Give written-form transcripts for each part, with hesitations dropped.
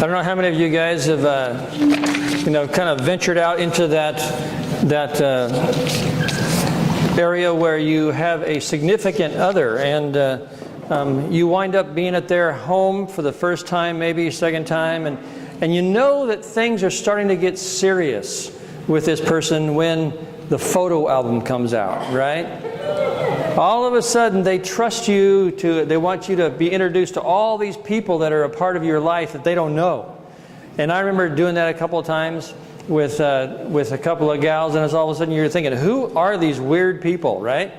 don't know how many of you guys have, kind of ventured out into that area where you have a significant other, and you wind up being at their home for the first time, maybe second time, and you know that things are starting to get serious with this person when the photo album comes out, right? All of a sudden, they trust you they want you to be introduced to all these people that are a part of your life that they don't know. And I remember doing that a couple of times with a couple of gals, and it's all of a sudden you're thinking, who are these weird people, right?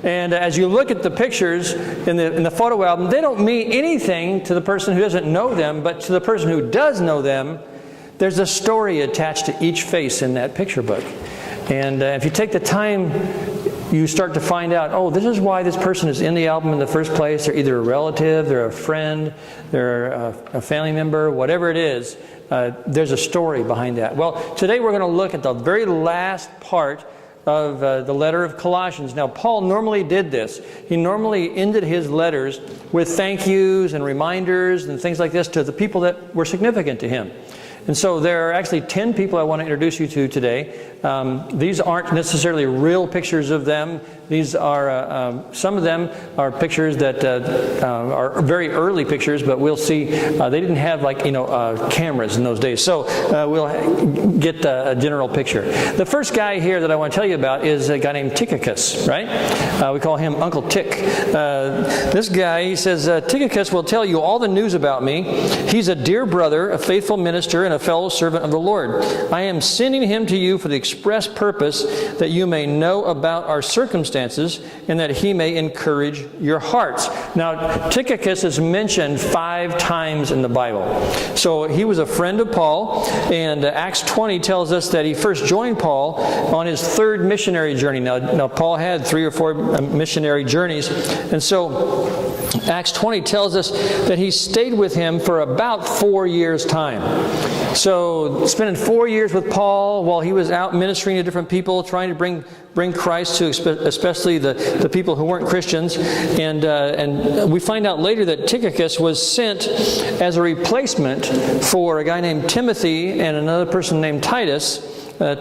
And as you look at the pictures in the photo album, they don't mean anything to the person who doesn't know them, but to the person who does know them, there's a story attached to each face in that picture book. And if you take the time, you start to find out, oh, this is why this person is in the album in the first place. They're either a relative, they're a friend, they're a family member, whatever it is. There's a story behind that. Well, today we're going to look at the very last part of the letter of Colossians. Now, Paul normally did this. He normally ended his letters with thank yous and reminders and things like this to the people that were significant to him. And so there are actually 10 people I want to introduce you to today. These aren't necessarily real pictures of them. These are, some of them are pictures that are very early pictures, but we'll see they didn't have cameras in those days. So we'll get a general picture. The first guy here that I want to tell you about is a guy named Tychicus, right? We call him Uncle Tick. This guy, he says, Tychicus will tell you all the news about me. He's a dear brother, a faithful minister, and a fellow servant of the Lord. I am sending him to you for the express purpose that you may know about our circumstances and that he may encourage your hearts. Now, Tychicus is mentioned 5 times in the Bible. So he was a friend of Paul, and Acts 20 tells us that he first joined Paul on his 3rd missionary journey. Now Paul had 3 or 4 missionary journeys, and so Acts 20 tells us that he stayed with him for about 4 years' time. So spending 4 years with Paul while he was out ministering to different people, trying to bring Christ to especially the people who weren't Christians. And we find out later that Tychicus was sent as a replacement for a guy named Timothy and another person named Titus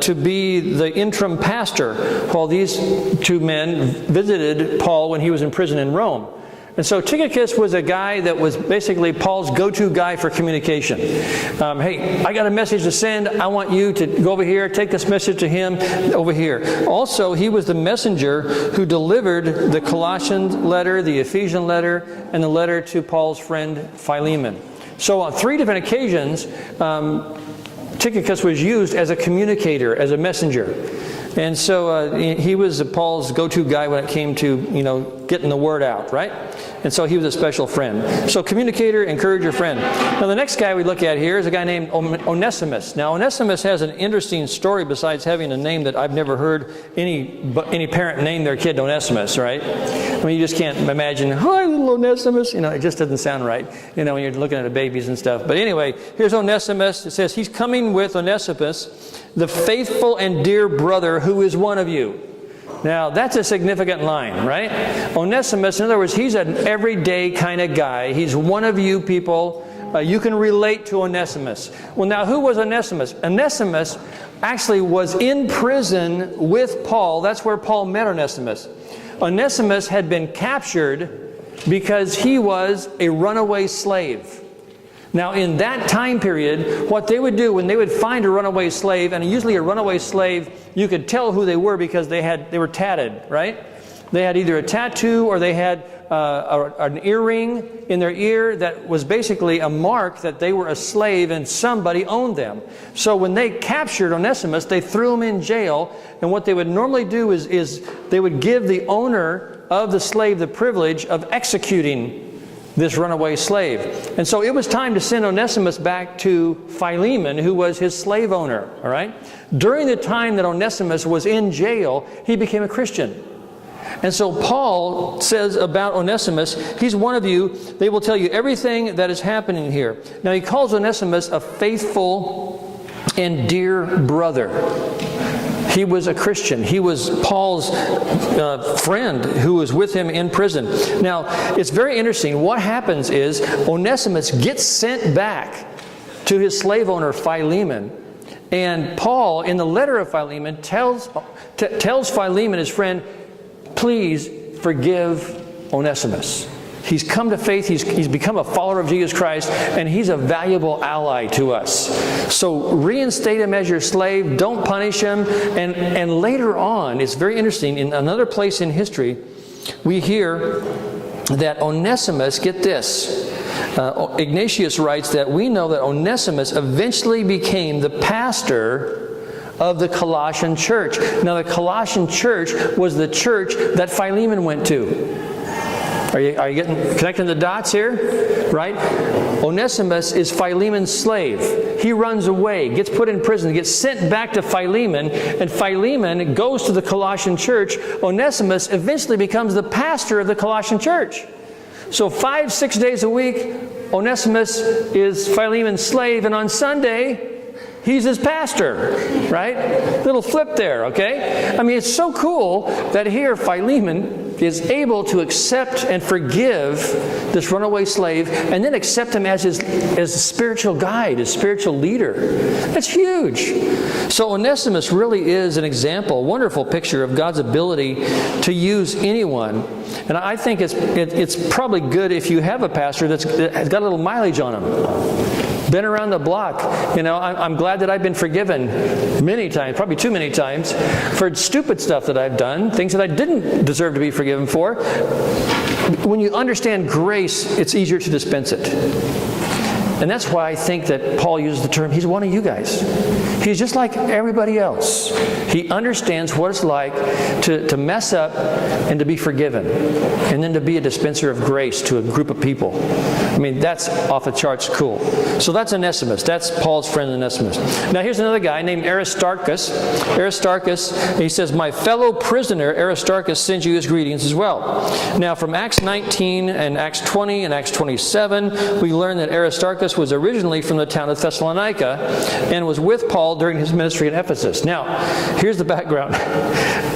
to be the interim pastor while these 2 men visited Paul when he was in prison in Rome. And so Tychicus was a guy that was basically Paul's go-to guy for communication. Hey, I got a message to send. I want you to go over here, take this message to him over here. Also, he was the messenger who delivered the Colossians letter, the Ephesian letter, and the letter to Paul's friend Philemon. So on 3 different occasions, Tychicus was used as a communicator, as a messenger. And so he was Paul's go-to guy when it came to, getting the word out, right? And so he was a special friend. So communicator, encourage your friend. Now the next guy we look at here is a guy named Onesimus. Now Onesimus has an interesting story besides having a name that I've never heard any parent name their kid Onesimus, right? I mean, you just can't imagine, hi little Onesimus. It just doesn't sound right, when you're looking at the babies and stuff. But anyway, here's Onesimus. It says, he's coming with Onesimus, the faithful and dear brother who is one of you. Now, that's a significant line, right? Onesimus, in other words, he's an everyday kind of guy. He's one of you people. You can relate to Onesimus. Well, now, who was Onesimus? Onesimus actually was in prison with Paul. That's where Paul met Onesimus. Onesimus had been captured because he was a runaway slave. Now, in that time period, what they would do when they would find a runaway slave, and usually a runaway slave, you could tell who they were because they were tatted, right? They had either a tattoo or they had an earring in their ear that was basically a mark that they were a slave and somebody owned them. So when they captured Onesimus, they threw him in jail, and what they would normally do is they would give the owner of the slave the privilege of executing this runaway slave. And so it was time to send Onesimus back to Philemon, who was his slave owner, all right? During the time that Onesimus was in jail, he became a Christian. And so Paul says about Onesimus, he's one of you. They will tell you everything that is happening here. Now he calls Onesimus a faithful and dear brother. He was a Christian. He was Paul's friend who was with him in prison. Now, it's very interesting. What happens is Onesimus gets sent back to his slave owner Philemon. And Paul, in the letter of Philemon, tells Philemon, his friend, please forgive Onesimus. He's come to faith, he's become a follower of Jesus Christ, and he's a valuable ally to us. So reinstate him as your slave, don't punish him. And later on, it's very interesting, in another place in history, we hear that Onesimus, get this, Ignatius writes that we know that Onesimus eventually became the pastor of the Colossian church. Now, the Colossian church was the church that Philemon went to. Are you connecting the dots here? Right? Onesimus is Philemon's slave. He runs away, gets put in prison, gets sent back to Philemon, and Philemon goes to the Colossian church. Onesimus eventually becomes the pastor of the Colossian church. So 5-6 days a week, Onesimus is Philemon's slave, and on Sunday, he's his pastor, right? Little flip there, okay? I mean, it's so cool that here Philemon is able to accept and forgive this runaway slave, and then accept him as a spiritual guide, his spiritual leader. That's huge. So Onesimus really is an example, a wonderful picture of God's ability to use anyone. And I think it's probably good if you have a pastor that's got a little mileage on him. Been around the block. You know, I'm glad that I've been forgiven many times, probably too many times, for stupid stuff that I've done, things that I didn't deserve to be forgiven for. When you understand grace, it's easier to dispense it. And that's why I think that Paul uses the term, he's one of you guys. He's just like everybody else. He understands what it's like to mess up and to be forgiven, and then to be a dispenser of grace to a group of people. I mean, that's off the charts cool. So that's Onesimus. That's Paul's friend Onesimus. Now here's another guy named Aristarchus. Aristarchus, he says, my fellow prisoner Aristarchus sends you his greetings as well. Now from Acts 19 and Acts 20 and Acts 27, we learn that Aristarchus was originally from the town of Thessalonica and was with Paul during his ministry in Ephesus. Now, here's the background.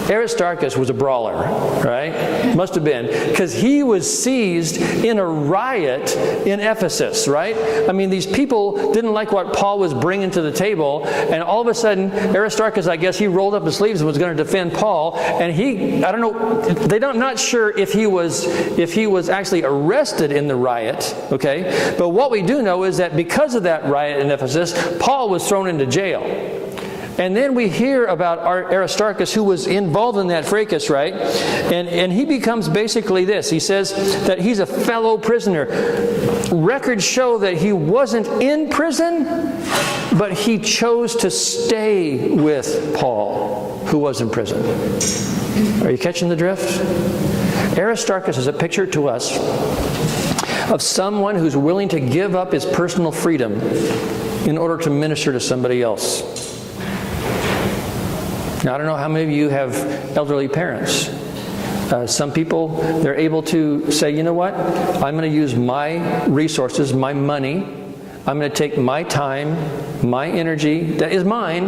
Aristarchus was a brawler, right? Must have been, because he was seized in a riot in Ephesus, right? I mean, these people didn't like what Paul was bringing to the table, and all of a sudden, Aristarchus, I guess, he rolled up his sleeves and was going to defend Paul, and I don't know, not sure if he was actually arrested in the riot, okay? But what we do know is that because of that riot in Ephesus, Paul was thrown into jail. And then we hear about Aristarchus, who was involved in that fracas, right? And he becomes basically this. He says that he's a fellow prisoner. Records show that he wasn't in prison, but he chose to stay with Paul, who was in prison. Are you catching the drift? Aristarchus is a picture to us of someone who's willing to give up his personal freedom in order to minister to somebody else. Now, I don't know how many of you have elderly parents. Some people, they're able to say, you know what? I'm going to use my resources, my money. I'm going to take my time, my energy, that is mine,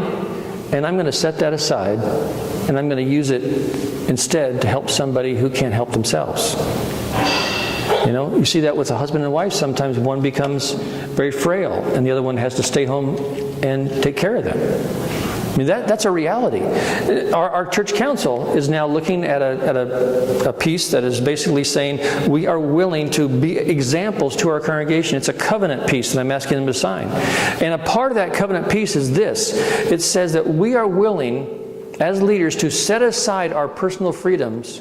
and I'm going to set that aside, and I'm going to use it instead to help somebody who can't help themselves. You know, you see that with a husband and wife. Sometimes one becomes very frail, and the other one has to stay home and take care of them. I mean, that's a reality. Our church council is now looking at a piece that is basically saying we are willing to be examples to our congregation. It's a covenant piece that I'm asking them to sign. And a part of that covenant piece is this. It says that we are willing, as leaders, to set aside our personal freedoms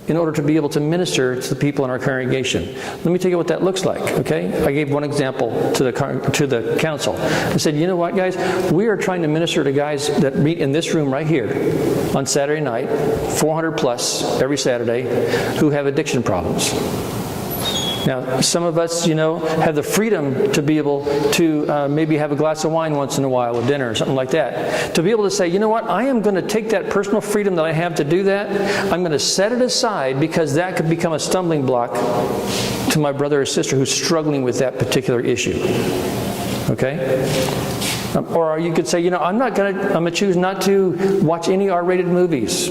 in order to be able to minister to the people in our congregation. Let me tell you what that looks like, okay? I gave one example to the council. I said, you know what, guys? We are trying to minister to guys that meet in this room right here on Saturday night, 400 plus every Saturday, who have addiction problems. Now, some of us, you know, have the freedom to be able to maybe have a glass of wine once in a while with dinner or something like that. To be able to say, you know what, I am going to take that personal freedom that I have to do that. I'm going to set it aside because that could become a stumbling block to my brother or sister who's struggling with that particular issue. Okay? Or you could say, you know, I'm going to choose not to watch any R-rated movies.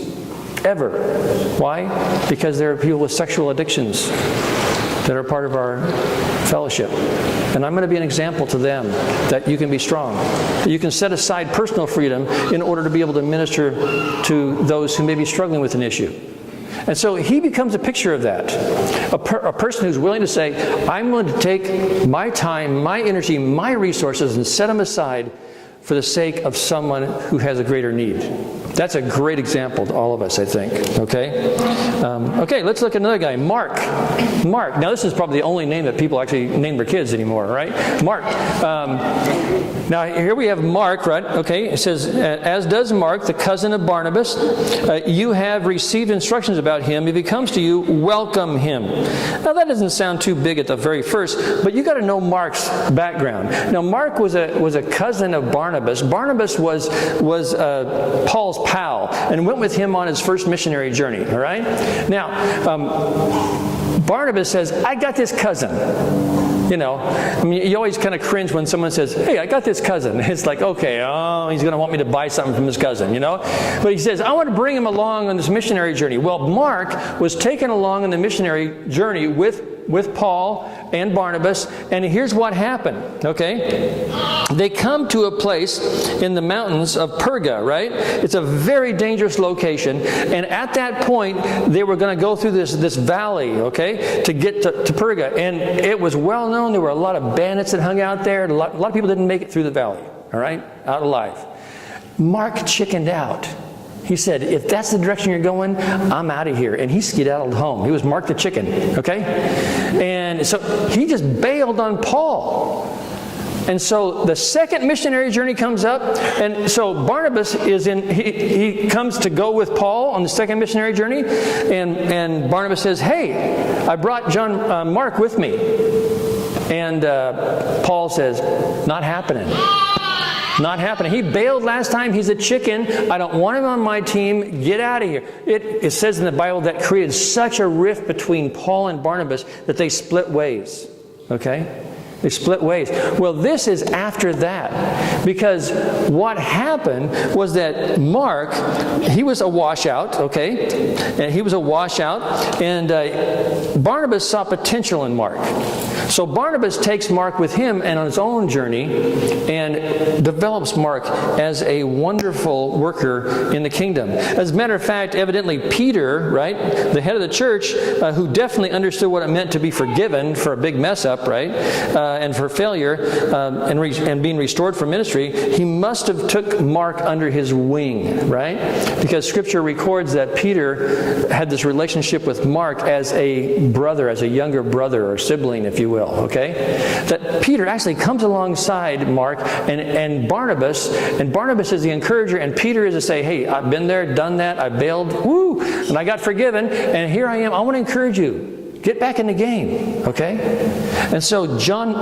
Ever. Why? Because there are people with sexual addictions that are part of our fellowship. And I'm going to be an example to them that you can be strong, that you can set aside personal freedom in order to be able to minister to those who may be struggling with an issue. And so he becomes a picture of that. A person who's willing to say, I'm going to take my time, my energy, my resources, and set them aside for the sake of someone who has a greater need. That's a great example to all of us, I think. Okay? Okay, let's look at another guy, Mark. Mark. Now, this is probably the only name that people actually name their kids anymore, right? Mark. Now, here we have Mark, right? Okay, it says, as does Mark, the cousin of Barnabas. You have received instructions about him. If he comes to you, welcome him. Now, that doesn't sound too big at the very first, but you got to know Mark's background. Now, Mark was a cousin of Barnabas. Barnabas was Paul's pal and went with him on his first missionary journey, all right? Now, Barnabas says, I got this cousin. You know, I mean, you always kind of cringe when someone says, hey, I got this cousin. It's like, okay, oh, he's going to want me to buy something from his cousin, you know? But he says, I want to bring him along on this missionary journey. Well, Mark was taken along on the missionary journey with Paul and Barnabas, and here's what happened, okay? They come to a place in the mountains of Perga, right? It's a very dangerous location, and at that point, they were going to go through this valley, okay, to get to Perga, and it was well known there were a lot of bandits that hung out there. A lot of people didn't make it through the valley, all right, out alive. Mark chickened out. He said, if that's the direction you're going, I'm out of here. And he skedaddled home. He was Mark the chicken, okay? And so he just bailed on Paul. And so the second missionary journey comes up, and so Barnabas is he comes to go with Paul on the second missionary journey, and Barnabas says, hey, I brought Mark with me. And Paul says, not happening. Not happening. He bailed last time. He's a chicken. I don't want him on my team. Get out of here. It says in the Bible that created such a rift between Paul and Barnabas that they split ways. Okay? They split ways. Well, this is after that. Because what happened was that Mark, he was a washout, okay? And he was a washout. And Barnabas saw potential in Mark. So Barnabas takes Mark with him and on his own journey and develops Mark as a wonderful worker in the kingdom. As a matter of fact, evidently Peter, right, the head of the church, who definitely understood what it meant to be forgiven for a big mess up, right, and for failure and being restored for ministry, he must have took Mark under his wing, right? Because Scripture records that Peter had this relationship with Mark as a brother, as a younger brother or sibling, if you will. Okay? That Peter actually comes alongside Mark and Barnabas is the encourager, and Peter is to say, hey, I've been there, done that, I bailed, woo, and I got forgiven, and here I am, I want to encourage you. Get back in the game, okay? And so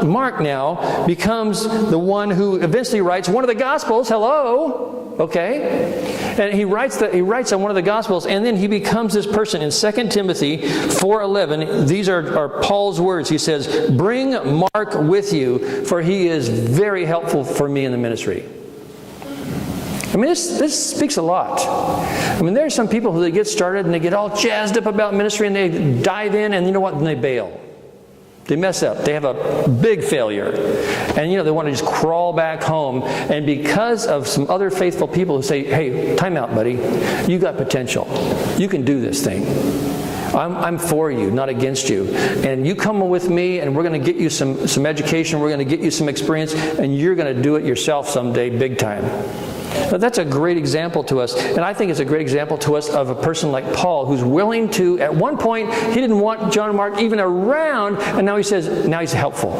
Mark now becomes the one who eventually writes one of the Gospels, hello, okay? And he writes on one of the Gospels, and then he becomes this person in 2 Timothy 4:11. These are Paul's words. He says, bring Mark with you, for he is very helpful for me in the ministry. I mean, this speaks a lot. I mean, there are some people who they get started and they get all jazzed up about ministry and they dive in, and you know what? And they bail. They mess up. They have a big failure. And, they want to just crawl back home. And because of some other faithful people who say, hey, time out, buddy. You got potential. You can do this thing. I'm for you, not against you. And you come with me, and we're going to get you some education. We're going to get you some experience, and you're going to do it yourself someday, big time. But that's a great example to us. And I think it's a great example to us of a person like Paul, who's willing to, at one point, he didn't want John Mark even around, and now he says, now he's helpful.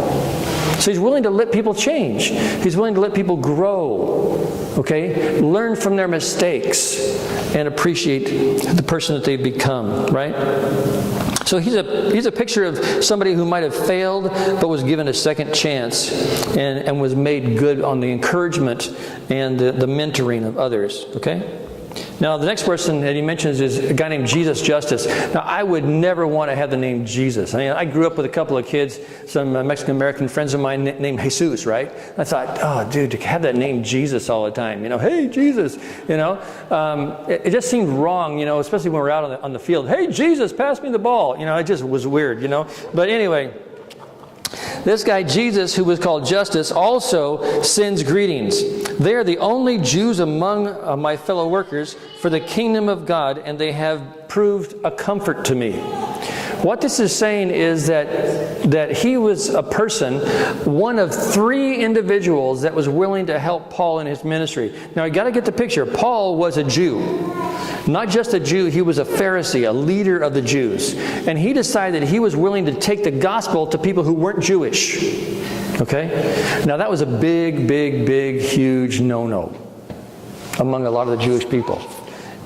So he's willing to let people change. He's willing to let people grow. Okay? Learn from their mistakes and appreciate the person that they've become, right? So he's a picture of somebody who might have failed but was given a second chance and was made good on the encouragement and the mentoring of others. Okay? Now, the next person that he mentions is a guy named Jesus Justice. Now, I would never want to have the name Jesus. I mean, I grew up with a couple of kids, some Mexican-American friends of mine named Jesus, right? I thought, oh, dude, to have that name Jesus all the time, hey, Jesus, it just seemed wrong, especially when we're out on the field. Hey, Jesus, pass me the ball. It just was weird, But anyway, this guy, Jesus, who was called Justice, also sends greetings. They are the only Jews among my fellow workers for the kingdom of God, and they have proved a comfort to me. What this is saying is that he was a person, one of 3 individuals that was willing to help Paul in his ministry. Now, you got to get the picture. Paul was a Jew. Not just a Jew, he was a Pharisee, a leader of the Jews. And he decided he was willing to take the gospel to people who weren't Jewish. Okay? Now that was a big, huge no-no among a lot of the Jewish people.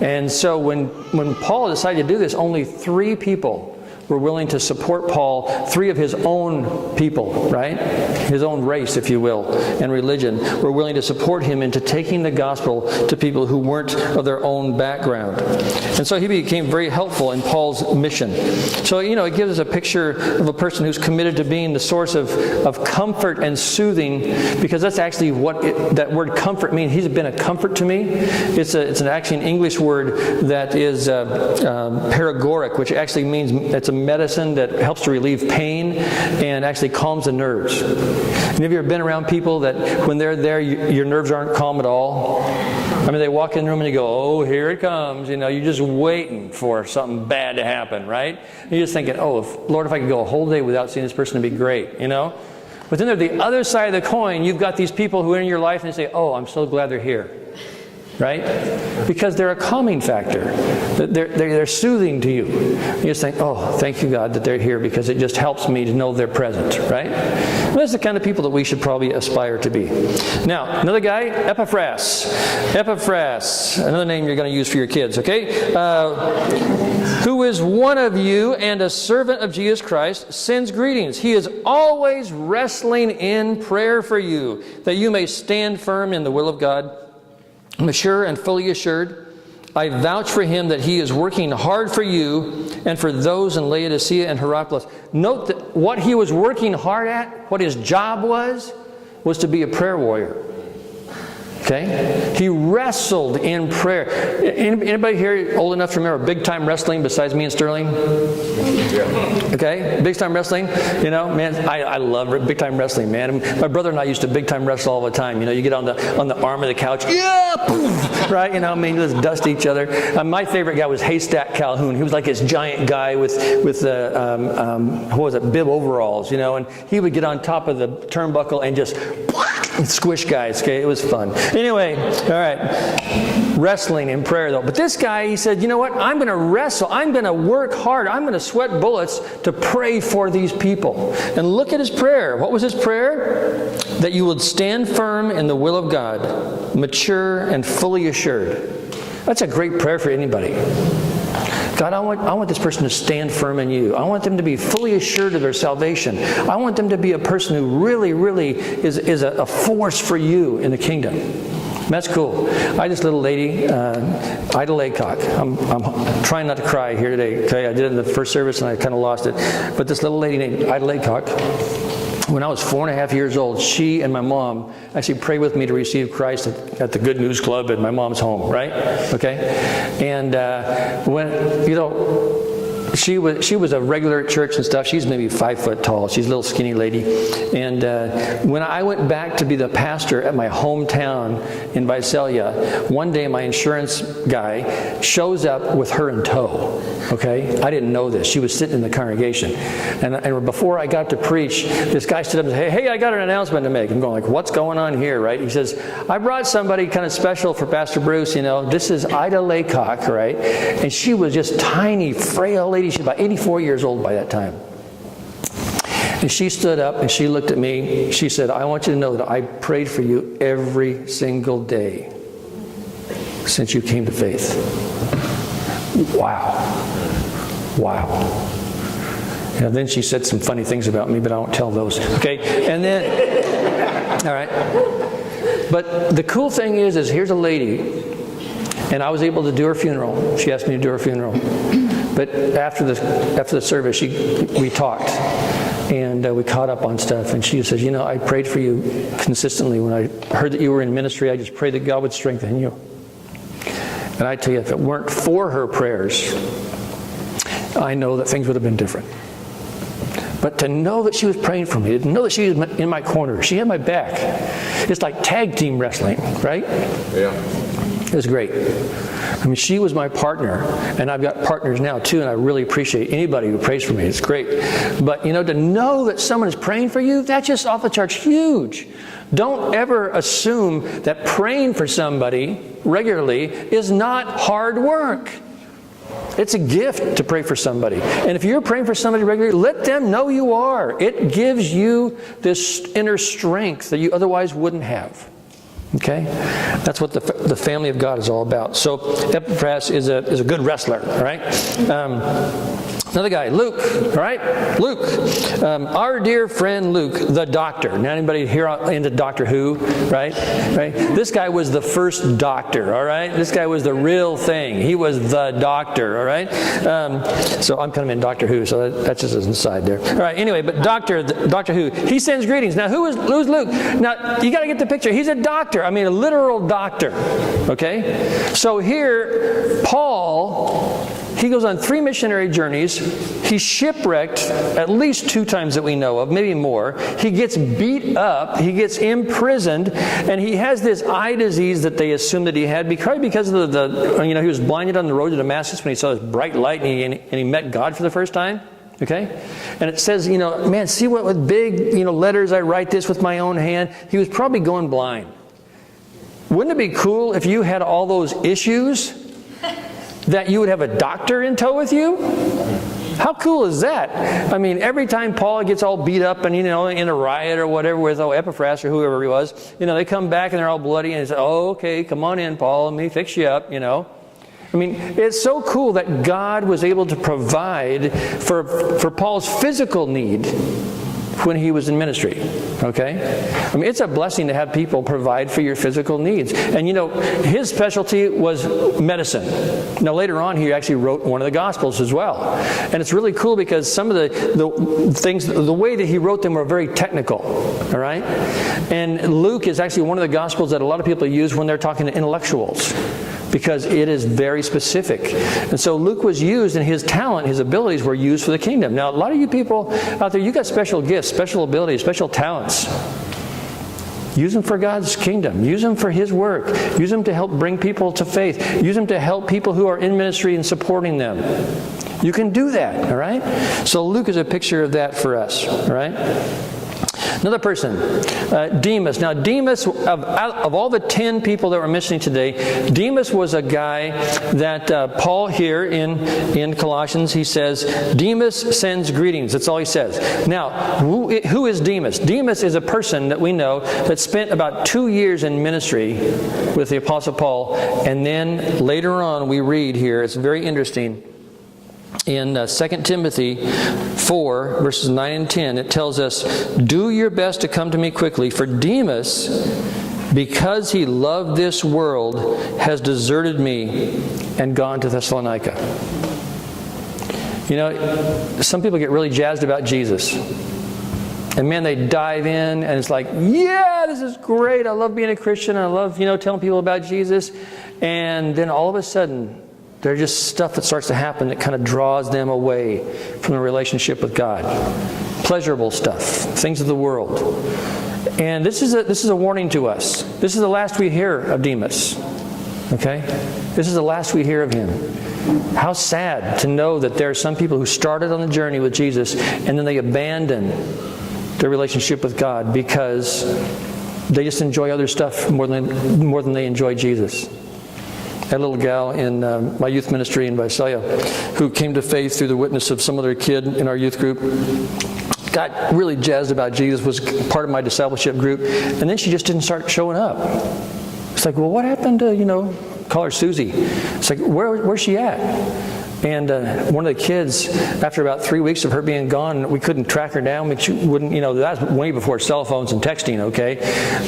And so when Paul decided to do this, only 3 people were willing to support Paul, 3 of his own people, right? His own race, if you will, and religion, were willing to support him into taking the gospel to people who weren't of their own background. And so he became very helpful in Paul's mission. So, it gives us a picture of a person who's committed to being the source of comfort and soothing, because that's actually what that word comfort means. He's been a comfort to me. It's actually an English word that is paregoric, which actually means it's a medicine that helps to relieve pain and actually calms the nerves. And have you ever been around people that when they're there, your nerves aren't calm at all? I mean, they walk in the room and you go, oh, here it comes. You're just waiting for something bad to happen, right? And you're just thinking, oh, Lord, if I could go a whole day without seeing this person, it'd be great, But then there's the other side of the coin. You've got these people who are in your life and they say, oh, I'm so glad they're here. Right? Because they're a calming factor. They're soothing to you. You just think, oh, thank you, God, that they're here, because it just helps me to know they're present. Right? And that's the kind of people that we should probably aspire to be. Now, another guy, Epaphras. Epaphras, another name you're going to use for your kids, okay? Who is one of you and a servant of Jesus Christ, sends greetings. He is always wrestling in prayer for you, that you may stand firm in the will of God, mature and fully assured. I vouch for him that he is working hard for you and for those in Laodicea and Hierapolis. Note that what he was working hard at, what his job was to be a prayer warrior. Okay? He wrestled in prayer. Anybody here old enough to remember big-time wrestling besides me and Sterling? Okay? Big-time wrestling. Man, I love big-time wrestling, man. My brother and I used to big-time wrestle all the time. You get on the arm of the couch. Yeah! Poof, right? Just dust each other. My favorite guy was Haystack Calhoun. He was like this giant guy with what was it, bib overalls, and he would get on top of the turnbuckle and just squish guys. Okay? It was fun. Anyway, all right. Wrestling in prayer, though. But this guy, he said, you know what? I'm going to wrestle. I'm going to work hard. I'm going to sweat bullets to pray for these people. And look at his prayer. What was his prayer? That you would stand firm in the will of God, mature and fully assured. That's a great prayer for anybody. God, I want this person to stand firm in you. I want them to be fully assured of their salvation. I want them to be a person who really is a force for you in the kingdom. That's cool. I had this little lady, Ida Laycock. I'm trying not to cry here today. Okay, I did it in the first service and I kind of lost it. But this little lady named Ida Laycock, when I was 4.5 years old, she and my mom actually prayed with me to receive Christ at the Good News Club at my mom's home, right? Okay? And she was a regular at church and stuff. She's maybe 5 foot tall. She's a little skinny lady. And when I went back to be the pastor at my hometown in Visalia, one day my insurance guy shows up with her in tow. Okay? I didn't know this. She was sitting in the congregation. And before I got to preach, this guy stood up and said, hey, I got an announcement to make. I'm going like, what's going on here, right? He says, I brought somebody kind of special for Pastor Bruce, This is Ida Laycock, right? And she was just tiny, frail lady. She's about 84 years old by that time. And she stood up and she looked at me. She said, I want you to know that I prayed for you every single day since you came to faith. Wow. And then she said some funny things about me, but I won't tell those. Okay? And then, all right. But the cool thing is here's a lady, And I was able to do her funeral. She asked me to do her funeral. But after the service, we talked. And we caught up on stuff. And she just says, I prayed for you consistently. When I heard that you were in ministry, I just prayed that God would strengthen you. And I tell you, if it weren't for her prayers, I know that things would have been different. But to know that she was praying for me, to know that she was in my corner, she had my back. It's like tag team wrestling, right? Yeah. It was great. I mean, she was my partner, and I've got partners now too, and I really appreciate anybody who prays for me. It's great. But, to know that someone is praying for you, that's just off the charts huge. Don't ever assume that praying for somebody regularly is not hard work. It's a gift to pray for somebody. And if you're praying for somebody regularly, let them know you are. It gives you this inner strength that you otherwise wouldn't have. Okay? That's what the family of God is all about. So Epaphras is a good wrestler, all right? Another guy, Luke, all right? Luke, our dear friend Luke, the doctor. Now anybody here into Doctor Who, right? This guy was the first doctor, all right? This guy was the real thing. He was the doctor, all right? So I'm kind of in Doctor Who, so that's just an aside there. All right, anyway, but Doctor Who, he sends greetings. Now who's Luke? Now you got to get the picture. He's a doctor. I mean, a literal doctor, okay? So here, Paul, he goes on 3 missionary journeys. He's shipwrecked at least 2 times that we know of, maybe more. He gets beat up. He gets imprisoned. And he has this eye disease that they assume that he had because of he was blinded on the road to Damascus when he saw this bright light and he met God for the first time. Okay? And it says, man, see what with big, letters I write this with my own hand. He was probably going blind. Wouldn't it be cool if you had all those issues that you would have a doctor in tow with you? How cool is that? I mean, every time Paul gets all beat up and, in a riot or whatever with Epaphras or whoever he was, they come back and they're all bloody and they say, oh, okay, come on in, Paul, let me fix you up, I mean, it's so cool that God was able to provide for Paul's physical need when he was in ministry, okay? I mean, it's a blessing to have people provide for your physical needs. And his specialty was medicine. Now, later on, he actually wrote one of the Gospels as well. And it's really cool because some of the things, the way that he wrote them were very technical, all right? And Luke is actually one of the Gospels that a lot of people use when they're talking to intellectuals, because it is very specific. And so Luke was used, and his talent, his abilities were used for the kingdom. Now, a lot of you people out there, you got special gifts, special abilities, special talents. Use them for God's kingdom. Use them for His work. Use them to help bring people to faith. Use them to help people who are in ministry and supporting them. You can do that, all right? So Luke is a picture of that for us, all right? Another person, Demas. Now, Demas, of all the 10 people that we're mentioning today, Demas was a guy that Paul here in Colossians, he says, Demas sends greetings. That's all he says. Now, who is Demas? Demas is a person that we know that spent about 2 years in ministry with the Apostle Paul. And then later on, we read here, it's very interesting, in 2 Timothy 4, verses 9 and 10, it tells us, do your best to come to me quickly, for Demas, because he loved this world, has deserted me and gone to Thessalonica. Some people get really jazzed about Jesus. And man, they dive in and it's like, yeah, this is great. I love being a Christian. I love, telling people about Jesus. And then all of a sudden, there's just stuff that starts to happen that kind of draws them away from the relationship with God. Pleasurable stuff, things of the world. And this is a warning to us. This is the last we hear of Demas. Okay? This is the last we hear of him. How sad to know that there are some people who started on the journey with Jesus and then they abandon their relationship with God because they just enjoy other stuff more than they enjoy Jesus. I had a little gal in my youth ministry in Visalia who came to faith through the witness of some other kid in our youth group. Got really jazzed about Jesus, was part of my discipleship group, and then she just didn't start showing up. It's like, well, what happened to, call her Susie. It's like, where's she at? And one of the kids, after about 3 weeks of her being gone, we couldn't track her down. She wouldn't, that was way before cell phones and texting, okay?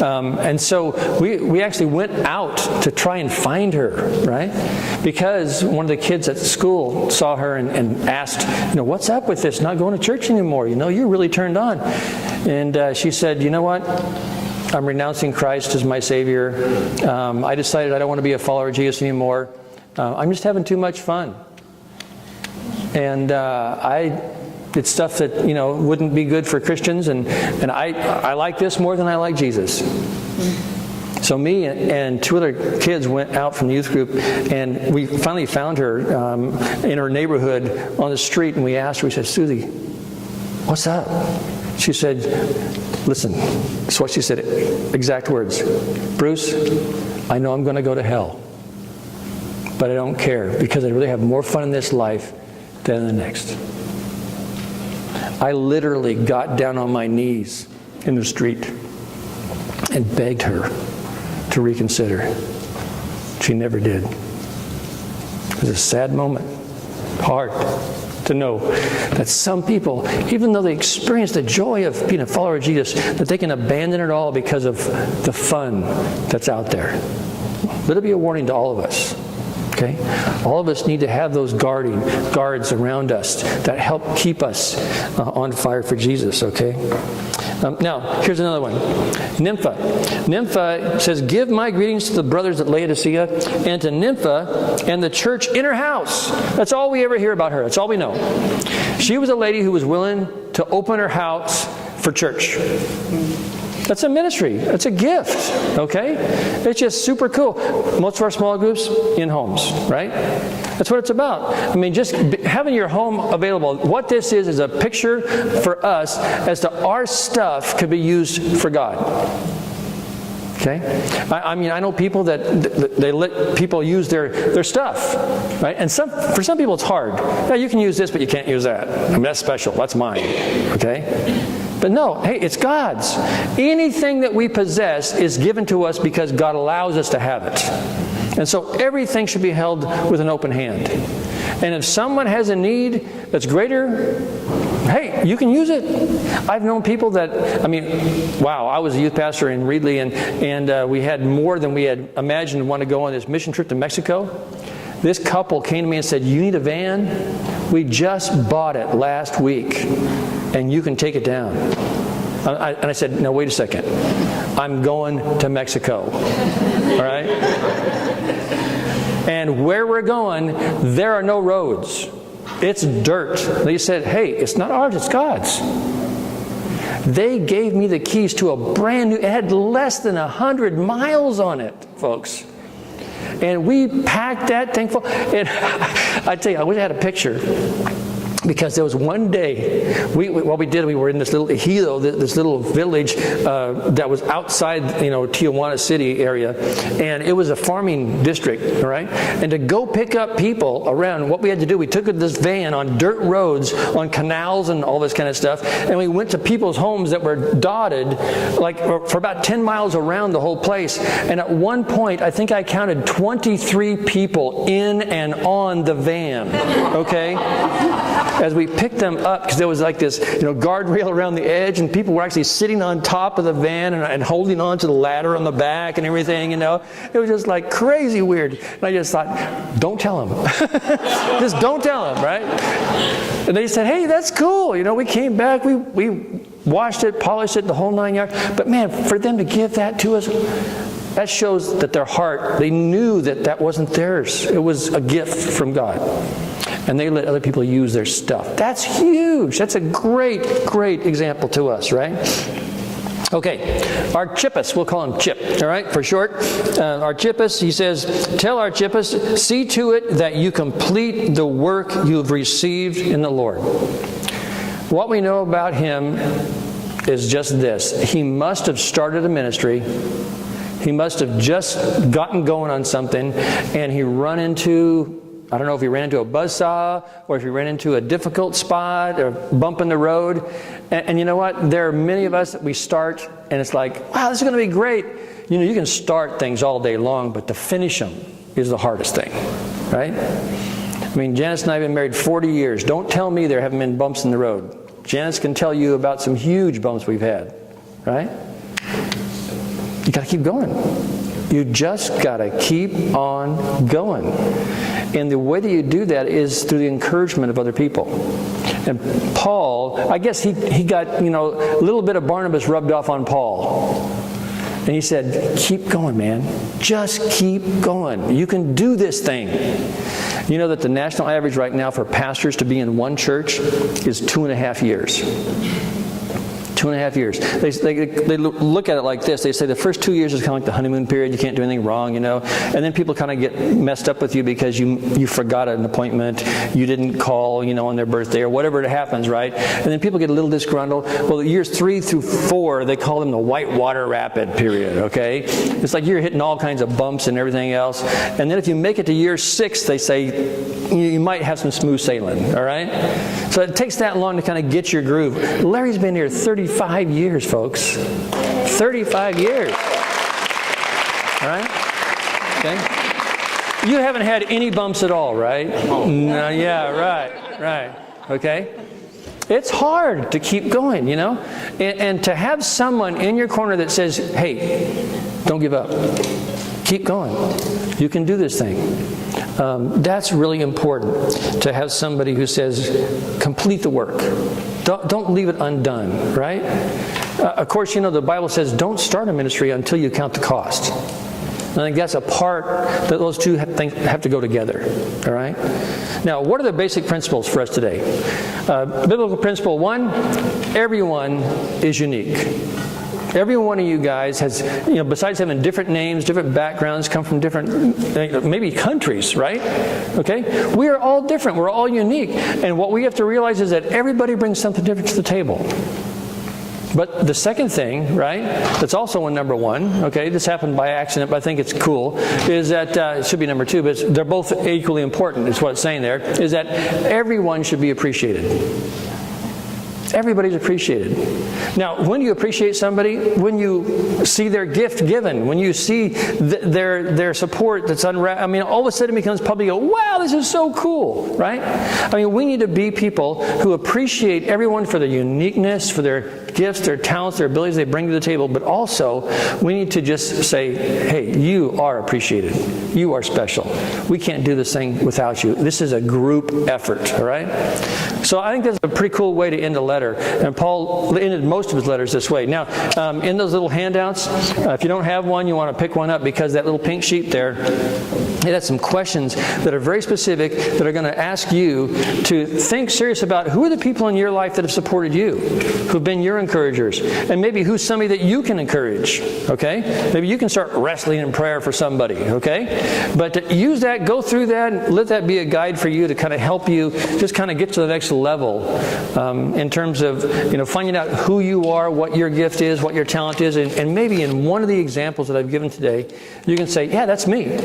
And so we actually went out to try and find her, right? Because one of the kids at school saw her and asked, what's up with this? Not going to church anymore. You're really turned on. And she said, you know what? I'm renouncing Christ as my Savior. I decided I don't want to be a follower of Jesus anymore. I'm just having too much fun. And it's stuff that, wouldn't be good for Christians. And I like this more than I like Jesus. So me and 2 other kids went out from the youth group, and we finally found her in her neighborhood on the street, and we asked her, we said, Susie, what's up? She said, listen, that's what she said, exact words. Bruce, I know I'm going to go to hell, but I don't care, because I really have more fun in this life than in the next. I literally got down on my knees in the street and begged her to reconsider. She never did. It was a sad moment. Hard to know that some people, even though they experience the joy of being a follower of Jesus, that they can abandon it all because of the fun that's out there. Let it be a warning to all of us. Okay? All of us need to have those guards around us that help keep us on fire for Jesus, okay? Now, here's another one. Nympha. Nympha says, give my greetings to the brothers at Laodicea and to Nympha and the church in her house. That's all we ever hear about her. That's all we know. She was a lady who was willing to open her house for church. That's a ministry. That's a gift, okay? It's just super cool. Most of our small groups, in homes, right? That's what it's about. I mean, just having your home available. What this is a picture for us as to our stuff could be used for God. Okay? I mean, I know people that they let people use their stuff, right? And for some people it's hard. Yeah, you can use this, but you can't use that. I mean, that's special. That's mine, okay? But no, hey, it's God's. Anything that we possess is given to us because God allows us to have it. And so everything should be held with an open hand. And if someone has a need that's greater, hey, you can use it. I've known people that, wow, I was a youth pastor in Reedley, and we had more than we had imagined to want to go on this mission trip to Mexico. This couple came to me and said, you need a van? We just bought it last week, and you can take it down. And I said, no, wait a second. I'm going to Mexico. All right? And where we're going, there are no roads. It's dirt. They said, hey, it's not ours, it's God's. They gave me the keys to a brand new, it had less than 100 miles on it, folks. And we packed that thing full. And I tell you, I wish I had a picture. Because there was one day, we were in this little ejido, this little village that was outside, Tijuana City area, and it was a farming district, all right? And to go pick up people around, what we had to do, we took this van on dirt roads, on canals and all this kind of stuff, and we went to people's homes that were dotted, like for about 10 miles around the whole place. And at one point, I think I counted 23 people in and on the van, okay? As we picked them up, because there was like this, guardrail around the edge, and people were actually sitting on top of the van and holding on to the ladder on the back and everything, It was just like crazy weird. And I just thought, don't tell them. Just don't tell them, right? And they said, hey, that's cool. We came back, we washed it, polished it, the whole 9 yards. But man, for them to give that to us, that shows that their heart, they knew that wasn't theirs. It was a gift from God. And they let other people use their stuff. That's huge. That's a great, great example to us, right? Okay, Archippus, we'll call him Chip, all right, for short. Archippus, he says, tell Archippus, see to it that you complete the work you've received in the Lord. What we know about him is just this. He must have started a ministry. He must have just gotten going on something, and he run into, I don't know if he ran into a buzzsaw or if he ran into a difficult spot or bump in the road. And you know what? There are many of us that we start and it's like, wow, this is going to be great. You can start things all day long, but to finish them is the hardest thing, right? I mean, Janice and I have been married 40 years. Don't tell me there haven't been bumps in the road. Janice can tell you about some huge bumps we've had, right? You got to keep going. You just got to keep on going. And the way that you do that is through the encouragement of other people. And Paul, I guess he got, a little bit of Barnabas rubbed off on Paul. And he said, keep going, man. Just keep going. You can do this thing. You know that the national average right now for pastors to be in one church is 2.5 years. 2.5 years. They look at it like this. They say the first 2 years is kind of like the honeymoon period. You can't do anything wrong, And then people kind of get messed up with you because you forgot an appointment. You didn't call, on their birthday or whatever it happens, right? And then people get a little disgruntled. Well, years 3 through 4, they call them the whitewater rapid period, okay? It's like you're hitting all kinds of bumps and everything else. And then if you make it to year 6, they say you might have some smooth sailing, all right? So it takes that long to kind of get your groove. Larry's been here 35 years, folks. 35 years. All right? Okay? You haven't had any bumps at all, right? No, yeah, right. Okay? It's hard to keep going, And to have someone in your corner that says, hey, don't give up. Keep going. You can do this thing. That's really important, to have somebody who says, complete the work. Don't leave it undone, right? Of course, the Bible says don't start a ministry until you count the cost. I think that's a part that those two have to go together, all right? Now, what are the basic principles for us today? Biblical principle 1, everyone is unique. Every one of you guys has, besides having different names, different backgrounds, come from different, maybe countries, right? Okay? We are all different. We're all unique. And what we have to realize is that everybody brings something different to the table. But the second thing, right, that's also in number 1, okay, this happened by accident, but I think it's cool, is that, it should be number 2, but they're both equally important, is what it's saying there, is that everyone should be appreciated. Everybody's appreciated. Now, when you appreciate somebody, when you see their gift given, when you see their support that's unwrapped, all of a sudden it becomes public. You go, wow, this is so cool, right? We need to be people who appreciate everyone for their uniqueness, for their gifts, their talents, their abilities they bring to the table, but also we need to just say, hey, you are appreciated. You are special. We can't do this thing without you. This is a group effort, all right? So I think that's a pretty cool way to end a letter. And Paul ended most of his letters this way. Now, in those little handouts, if you don't have one, you want to pick one up, because that little pink sheet there, it has some questions that are very specific that are going to ask you to think serious about who are the people in your life that have supported you, who've been your encouragers, and maybe who's somebody that you can encourage, okay? Maybe you can start wrestling in prayer for somebody, okay? But use that, go through that, and let that be a guide for you to kind of help you just kind of get to the next level in terms of, finding out who you are, what your gift is, what your talent is, and maybe in one of the examples that I've given today, you can say, yeah, that's me.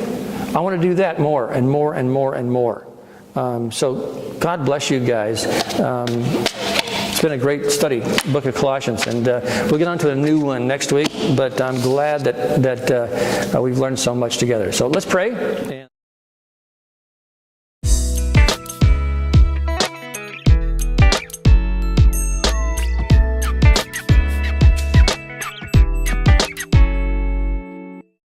I want to do that more and more and more and more. So God bless you guys. It's been a great study, book of Colossians, and we'll get on to a new one next week, but I'm glad that we've learned so much together. So let's pray.